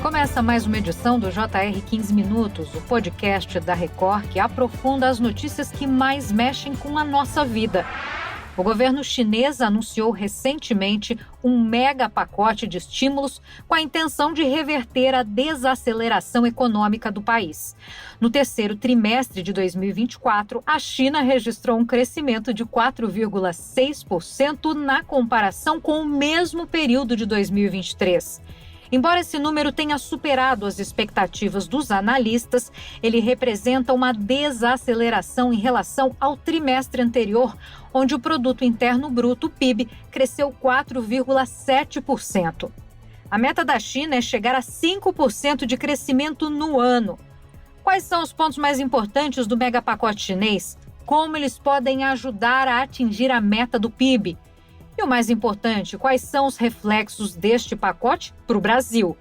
Começa mais uma edição do JR 15 Minutos, o podcast da Record que aprofunda as notícias que mais mexem com a nossa vida. O governo chinês anunciou recentemente um mega pacote de estímulos com a intenção de reverter a desaceleração econômica do país. No terceiro trimestre de 2024, a China registrou um crescimento de 4,6% na comparação com o mesmo período de 2023. Embora esse número tenha superado as expectativas dos analistas, ele representa uma desaceleração em relação ao trimestre anterior, onde o Produto Interno Bruto, o PIB, cresceu 4,7%. A meta da China é chegar a 5% de crescimento no ano. Quais são os pontos mais importantes do megapacote chinês? Como eles podem ajudar a atingir a meta do PIB? E o mais importante, quais são os reflexos deste pacote para o Brasil?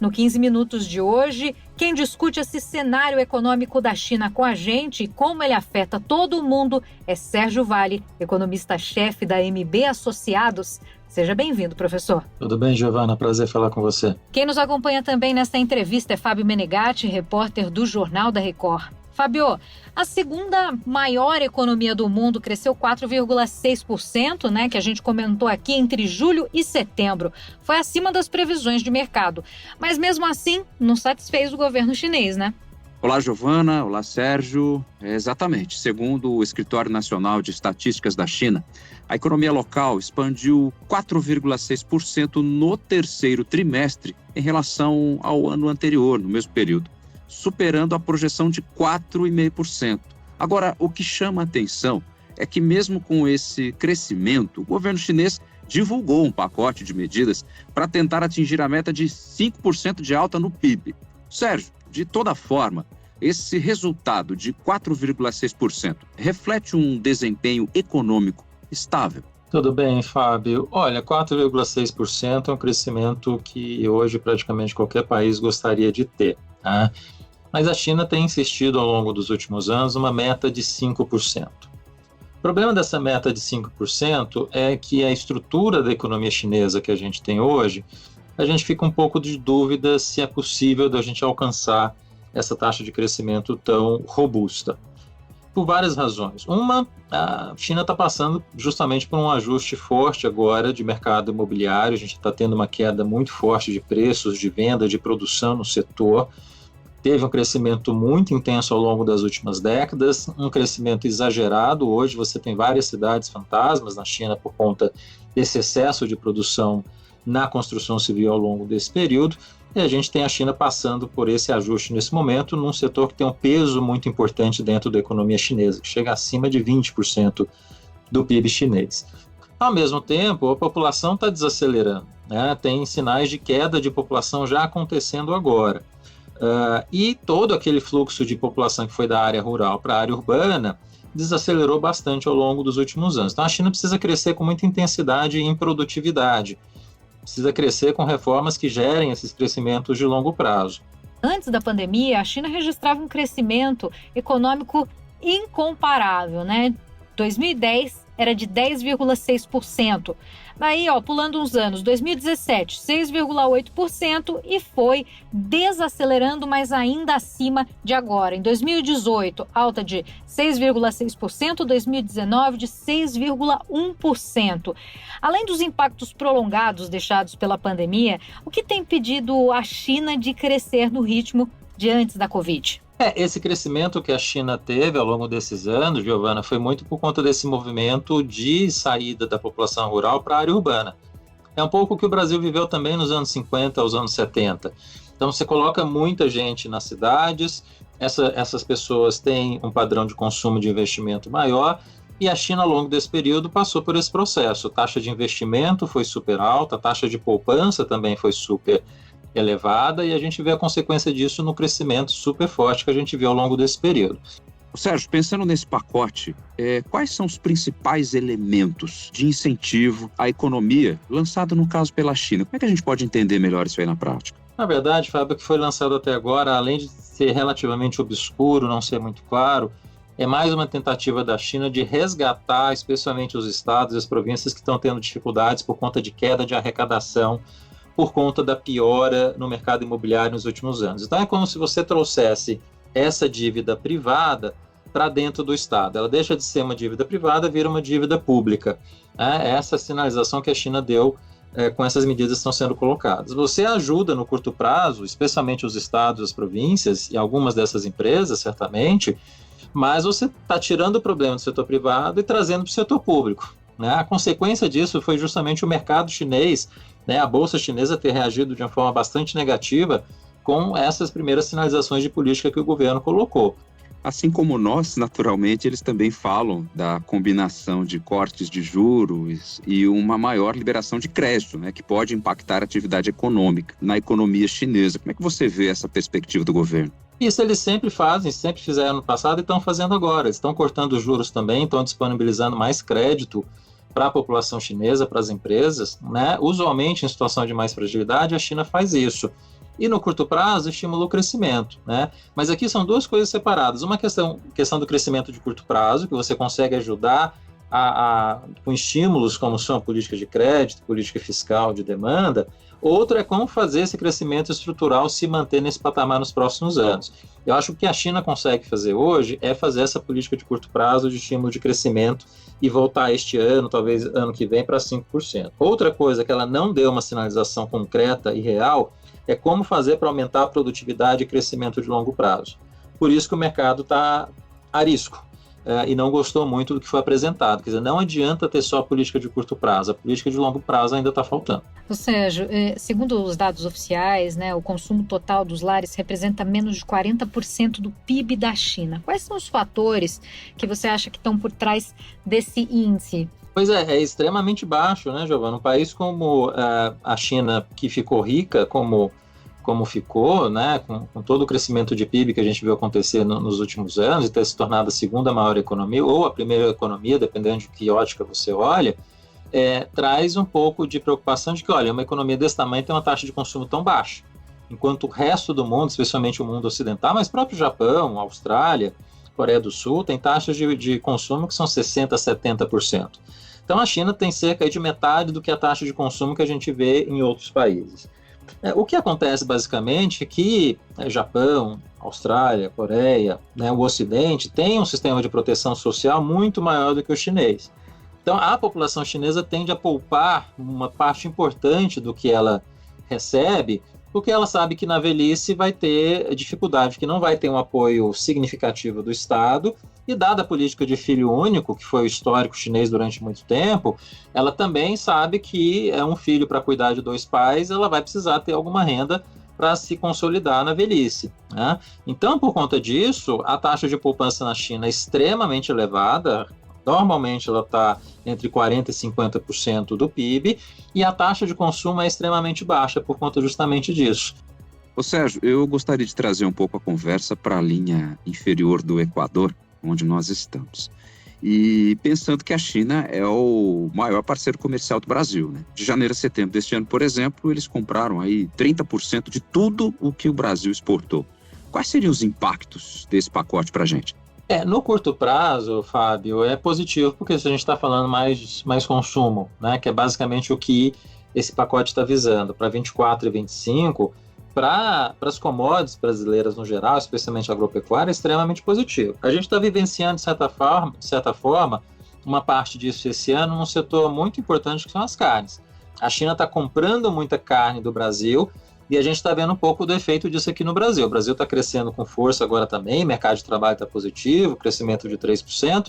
No 15 Minutos de hoje, quem discute esse cenário econômico da China com a gente e como ele afeta todo o mundo é Sérgio Vale, economista-chefe da MB Associados. Seja bem-vindo, professor. Tudo bem, Giovana? Prazer falar com você. Quem nos acompanha também nesta entrevista é Fábio Menegatti, repórter do Jornal da Record. Fábio, a segunda maior economia do mundo cresceu 4,6%, né, que a gente comentou aqui entre julho e setembro. Foi acima das previsões de mercado. Mas mesmo assim, não satisfez o governo chinês, né? Olá, Giovana. Olá, Sérgio. Exatamente. Segundo o Escritório Nacional de Estatísticas da China, a economia local expandiu 4,6% no terceiro trimestre em relação ao ano anterior, no mesmo período, superando a projeção de 4,5%. Agora, o que chama a atenção é que mesmo com esse crescimento, o governo chinês divulgou um pacote de medidas para tentar atingir a meta de 5% de alta no PIB. Sérgio, de toda forma, esse resultado de 4,6% reflete um desempenho econômico estável? Tudo bem, Fábio. Olha, 4,6% é um crescimento que hoje praticamente qualquer país gostaria de ter, tá? Mas a China tem insistido ao longo dos últimos anos uma meta de 5%. O problema dessa meta de 5% é que a estrutura da economia chinesa que a gente tem hoje, a gente fica um pouco de dúvida se é possível da gente alcançar essa taxa de crescimento tão robusta. Por várias razões. Uma, a China está passando justamente por um ajuste forte agora de mercado imobiliário, a gente está tendo uma queda muito forte de preços, de venda, de produção no setor. Teve um crescimento muito intenso ao longo das últimas décadas, um crescimento exagerado. Hoje você tem várias cidades fantasmas na China por conta desse excesso de produção na construção civil ao longo desse período. E a gente tem a China passando por esse ajuste nesse momento, num setor que tem um peso muito importante dentro da economia chinesa, que chega acima de 20% do PIB chinês. Ao mesmo tempo, a população está desacelerando, né? Tem sinais de queda de população já acontecendo agora. E todo aquele fluxo de população que foi da área rural para a área urbana desacelerou bastante ao longo dos últimos anos. Então a China precisa crescer com muita intensidade em produtividade, precisa crescer com reformas que gerem esses crescimentos de longo prazo. Antes da pandemia, a China registrava um crescimento econômico incomparável, né? 2010 era de 10,6%. Daí, pulando uns anos, 2017, 6,8% e foi desacelerando, mas ainda acima de agora. Em 2018, alta de 6,6%, 2019 de 6,1%. Além dos impactos prolongados deixados pela pandemia, o que tem impedido a China de crescer no ritmo de antes da Covid? Esse crescimento que a China teve ao longo desses anos, Giovana, foi muito por conta desse movimento de saída da população rural para a área urbana. É um pouco o que o Brasil viveu também nos anos 50 aos anos 70. Então você coloca muita gente nas cidades, essas pessoas têm um padrão de consumo de investimento maior, e a China ao longo desse período passou por esse processo. A taxa de investimento foi super alta, a taxa de poupança também foi super elevada, e a gente vê a consequência disso no crescimento super forte que a gente viu ao longo desse período. Sérgio, pensando nesse pacote, quais são os principais elementos de incentivo à economia lançado, no caso, pela China? Como é que a gente pode entender melhor isso aí na prática? Na verdade, Fábio, o que foi lançado até agora, além de ser relativamente obscuro, não ser muito claro, é mais uma tentativa da China de resgatar, especialmente os estados e as províncias que estão tendo dificuldades por conta de queda de arrecadação por conta da piora no mercado imobiliário nos últimos anos. Então, é como se você trouxesse essa dívida privada para dentro do Estado. Ela deixa de ser uma dívida privada, vira uma dívida pública. Essa é a sinalização que a China deu com essas medidas que estão sendo colocadas. Você ajuda no curto prazo, especialmente os estados, as províncias e algumas dessas empresas, certamente, mas você está tirando o problema do setor privado e trazendo para o setor público. A consequência disso foi justamente o mercado chinês, a bolsa chinesa ter reagido de uma forma bastante negativa com essas primeiras sinalizações de política que o governo colocou. Assim como nós, naturalmente, eles também falam da combinação de cortes de juros e uma maior liberação de crédito, que pode impactar a atividade econômica na economia chinesa. Como é que você vê essa perspectiva do governo? Isso eles sempre fazem, sempre fizeram no passado e estão fazendo agora. Eles estão cortando os juros também, estão disponibilizando mais crédito para a população chinesa, para as empresas. Usualmente, em situação de mais fragilidade, a China faz isso. E no curto prazo estimula o crescimento, Mas aqui são duas coisas separadas. Uma questão do crescimento de curto prazo, que você consegue ajudar com estímulos como são a política de crédito, política fiscal de demanda. Outra é como fazer esse crescimento estrutural se manter nesse patamar nos próximos anos. Eu acho que o que a China consegue fazer hoje é fazer essa política de curto prazo de estímulo de crescimento e voltar este ano, talvez ano que vem, para 5%. Outra coisa que ela não deu uma sinalização concreta e real é como fazer para aumentar a produtividade e crescimento de longo prazo. Por isso que o mercado está a risco e não gostou muito do que foi apresentado. Quer dizer, não adianta ter só a política de curto prazo, a política de longo prazo ainda está faltando. Sérgio, segundo os dados oficiais, o consumo total dos lares representa menos de 40% do PIB da China. Quais são os fatores que você acha que estão por trás desse índice? Pois é extremamente baixo, Giovana? Um país como a China, que ficou rica, como ficou, com todo o crescimento de PIB que a gente viu acontecer nos últimos anos e ter se tornado a segunda maior economia, ou a primeira economia, dependendo de que ótica você olha, traz um pouco de preocupação de que, uma economia desse tamanho tem uma taxa de consumo tão baixa, enquanto o resto do mundo, especialmente o mundo ocidental, mas próprio Japão, Austrália, Coreia do Sul, tem taxas de consumo que são 60%, 70%. Então, a China tem cerca de metade do que a taxa de consumo que a gente vê em outros países. O que acontece, basicamente, é que Japão, Austrália, Coreia, o Ocidente, tem um sistema de proteção social muito maior do que o chinês. Então, a população chinesa tende a poupar uma parte importante do que ela recebe, porque ela sabe que na velhice vai ter dificuldade, que não vai ter um apoio significativo do Estado, e dada a política de filho único, que foi o histórico chinês durante muito tempo, ela também sabe que um filho para cuidar de dois pais, ela vai precisar ter alguma renda para se consolidar na velhice. Então, por conta disso, a taxa de poupança na China é extremamente elevada. Normalmente ela está entre 40% e 50% do PIB, e a taxa de consumo é extremamente baixa por conta justamente disso. Sérgio, eu gostaria de trazer um pouco a conversa para a linha inferior do Equador, onde nós estamos. E pensando que a China é o maior parceiro comercial do Brasil, De janeiro a setembro deste ano, por exemplo, eles compraram aí 30% de tudo o que o Brasil exportou. Quais seriam os impactos desse pacote para a gente? No curto prazo, Fábio, é positivo, porque se a gente está falando mais consumo, que é basicamente o que esse pacote está visando, para 24 e 25, para as commodities brasileiras no geral, especialmente agropecuária, é extremamente positivo. A gente está vivenciando, de certa forma, uma parte disso esse ano num setor muito importante que são as carnes. A China está comprando muita carne do Brasil, e a gente está vendo um pouco do efeito disso aqui no Brasil. O Brasil está crescendo com força agora também, mercado de trabalho está positivo, crescimento de 3%.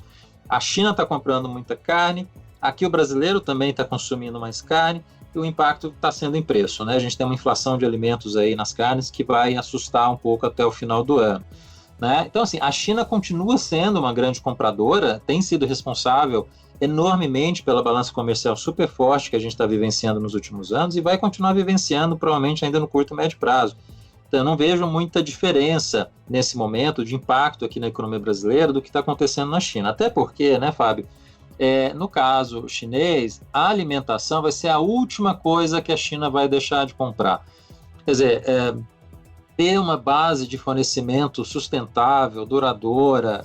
A China está comprando muita carne, aqui o brasileiro também está consumindo mais carne, e o impacto está sendo em preço. A gente tem uma inflação de alimentos aí nas carnes que vai assustar um pouco até o final do ano. Então, assim, a China continua sendo uma grande compradora, tem sido responsável enormemente pela balança comercial super forte que a gente está vivenciando nos últimos anos e vai continuar vivenciando provavelmente ainda no curto e médio prazo. Então, eu não vejo muita diferença nesse momento de impacto aqui na economia brasileira do que está acontecendo na China. Até porque, Fábio, no caso chinês, a alimentação vai ser a última coisa que a China vai deixar de comprar. Quer dizer, ter uma base de fornecimento sustentável, duradoura,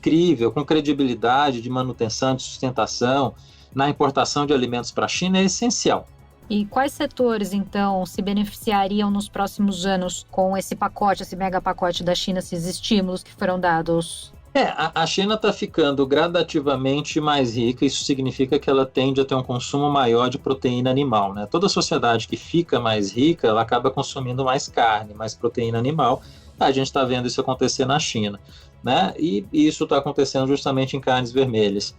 crível, com credibilidade de manutenção, de sustentação na importação de alimentos para a China é essencial. E quais setores, então, se beneficiariam nos próximos anos com esse pacote, esse mega pacote da China, esses estímulos que foram dados? A China está ficando gradativamente mais rica, isso significa que ela tende a ter um consumo maior de proteína animal, né? Toda sociedade que fica mais rica, ela acaba consumindo mais carne, mais proteína animal. A gente está vendo isso acontecer na China, né? E isso está acontecendo justamente em carnes vermelhas.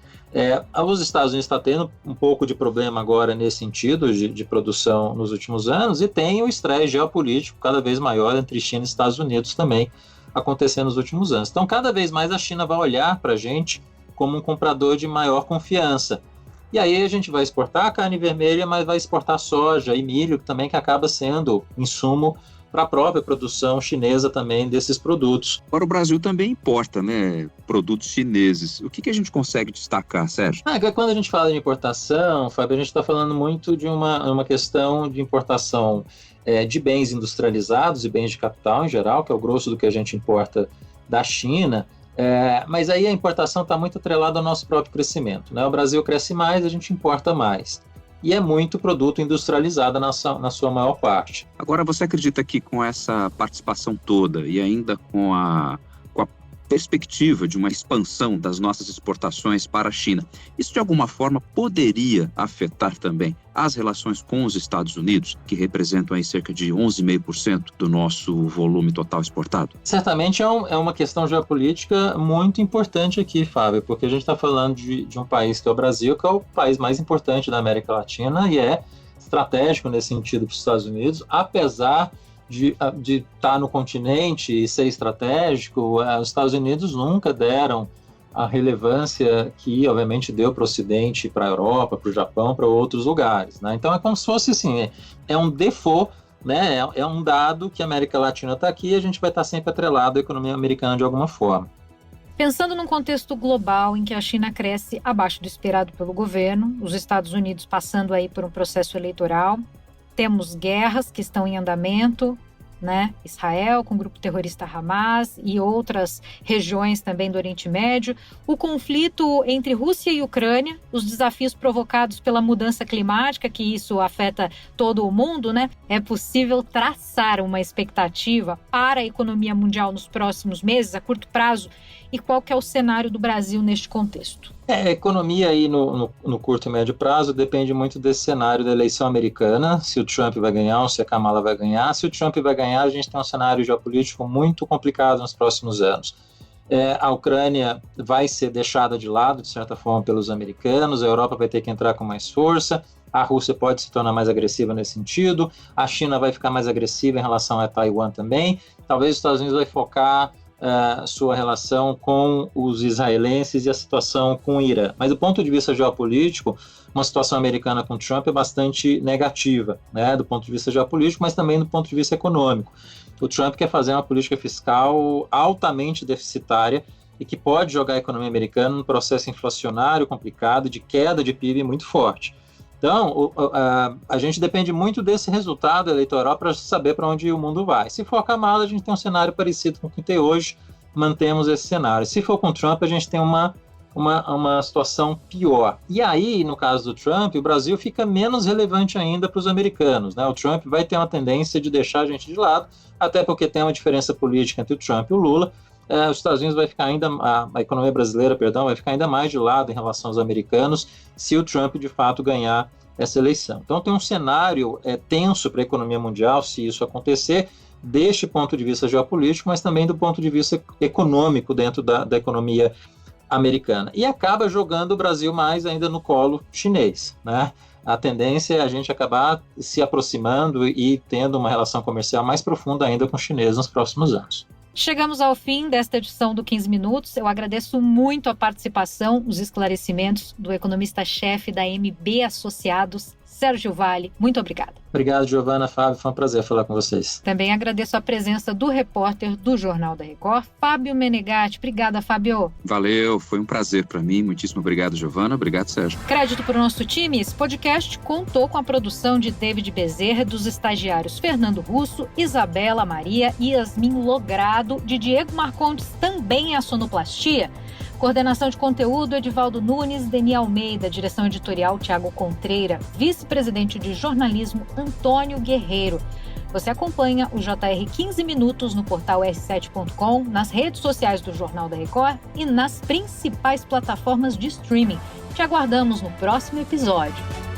Os Estados Unidos estão tendo um pouco de problema agora nesse sentido de produção nos últimos anos, e tem o estresse geopolítico cada vez maior entre China e Estados Unidos também acontecendo nos últimos anos. Então, cada vez mais a China vai olhar para a gente como um comprador de maior confiança. E aí a gente vai exportar carne vermelha, mas vai exportar soja e milho também, que acaba sendo insumo para a própria produção chinesa também desses produtos. Agora, o Brasil também importa, né, produtos chineses. O que a gente consegue destacar, Sérgio? Quando a gente fala de importação, Fábio, a gente está falando muito de uma questão de importação de bens industrializados e bens de capital em geral, que é o grosso do que a gente importa da China, mas aí a importação está muito atrelada ao nosso próprio crescimento, né? O Brasil cresce mais, a gente importa mais. E é muito produto industrializado na sua maior parte. Agora, você acredita que com essa participação toda e ainda com a perspectiva de uma expansão das nossas exportações para a China, isso de alguma forma poderia afetar também as relações com os Estados Unidos, que representam aí cerca de 11,5% do nosso volume total exportado? Certamente é uma questão geopolítica muito importante aqui, Fábio, porque a gente está falando de um país que é o Brasil, que é o país mais importante da América Latina e é estratégico nesse sentido para os Estados Unidos, apesar de estar no continente e ser estratégico. Os Estados Unidos nunca deram a relevância que, obviamente, deu para o Ocidente, para a Europa, para o Japão, para outros lugares, né? Então, é como se fosse assim, é um default, né? É um dado que a América Latina está aqui e a gente vai estar sempre atrelado à economia americana de alguma forma. Pensando num contexto global em que a China cresce abaixo do esperado pelo governo, os Estados Unidos passando aí por um processo eleitoral, temos guerras que estão em andamento, né? Israel com o grupo terrorista Hamas e outras regiões também do Oriente Médio, o conflito entre Rússia e Ucrânia, os desafios provocados pela mudança climática, que isso afeta todo o mundo, né? É possível traçar uma expectativa para a economia mundial nos próximos meses, a curto prazo, e qual que é o cenário do Brasil neste contexto? A economia aí no curto e médio prazo depende muito desse cenário da eleição americana, se o Trump vai ganhar ou se a Kamala vai ganhar. Se o Trump vai ganhar, a gente tem um cenário geopolítico muito complicado nos próximos anos. A Ucrânia vai ser deixada de lado, de certa forma, pelos americanos, a Europa vai ter que entrar com mais força, a Rússia pode se tornar mais agressiva nesse sentido, a China vai ficar mais agressiva em relação a Taiwan também, talvez os Estados Unidos vai focar sua relação com os israelenses e a situação com o Irã. Mas do ponto de vista geopolítico, uma situação americana com Trump é bastante negativa, né, do ponto de vista geopolítico, mas também do ponto de vista econômico. O Trump quer fazer uma política fiscal altamente deficitária e que pode jogar a economia americana num processo inflacionário complicado, de queda de PIB muito forte. Então, a gente depende muito desse resultado eleitoral para saber para onde o mundo vai. Se for a Kamala, a gente tem um cenário parecido com o que tem hoje, mantemos esse cenário. Se for com o Trump, a gente tem uma situação pior. E aí, no caso do Trump, o Brasil fica menos relevante ainda para os americanos, né? O Trump vai ter uma tendência de deixar a gente de lado, até porque tem uma diferença política entre o Trump e o Lula. Os Estados Unidos vai ficar a economia brasileira, vai ficar ainda mais de lado em relação aos americanos se o Trump de fato ganhar essa eleição. Então tem um cenário tenso para a economia mundial se isso acontecer, deste ponto de vista geopolítico, mas também do ponto de vista econômico dentro da economia americana. E acaba jogando o Brasil mais ainda no colo chinês, né? A tendência é a gente acabar se aproximando e tendo uma relação comercial mais profunda ainda com os chineses nos próximos anos. Chegamos ao fim desta edição do 15 Minutos. Eu agradeço muito a participação, os esclarecimentos do economista-chefe da MB Associados, Sérgio Vale. Muito obrigada. Obrigado, Giovana, Fábio. Foi um prazer falar com vocês. Também agradeço a presença do repórter do Jornal da Record, Fábio Menegatti. Obrigada, Fábio. Valeu, foi um prazer para mim. Muitíssimo obrigado, Giovana. Obrigado, Sérgio. Crédito para o nosso time. Esse podcast contou com a produção de David Bezerra, dos estagiários Fernando Russo, Isabela Maria e Yasmin Logrado, de Diego Marcondes, também a sonoplastia. Coordenação de conteúdo, Edivaldo Nunes, Deni Almeida. Direção editorial, Tiago Contreira. Vice-presidente de jornalismo, Antônio Guerreiro. Você acompanha o JR 15 Minutos no portal r7.com, nas redes sociais do Jornal da Record e nas principais plataformas de streaming. Te aguardamos no próximo episódio.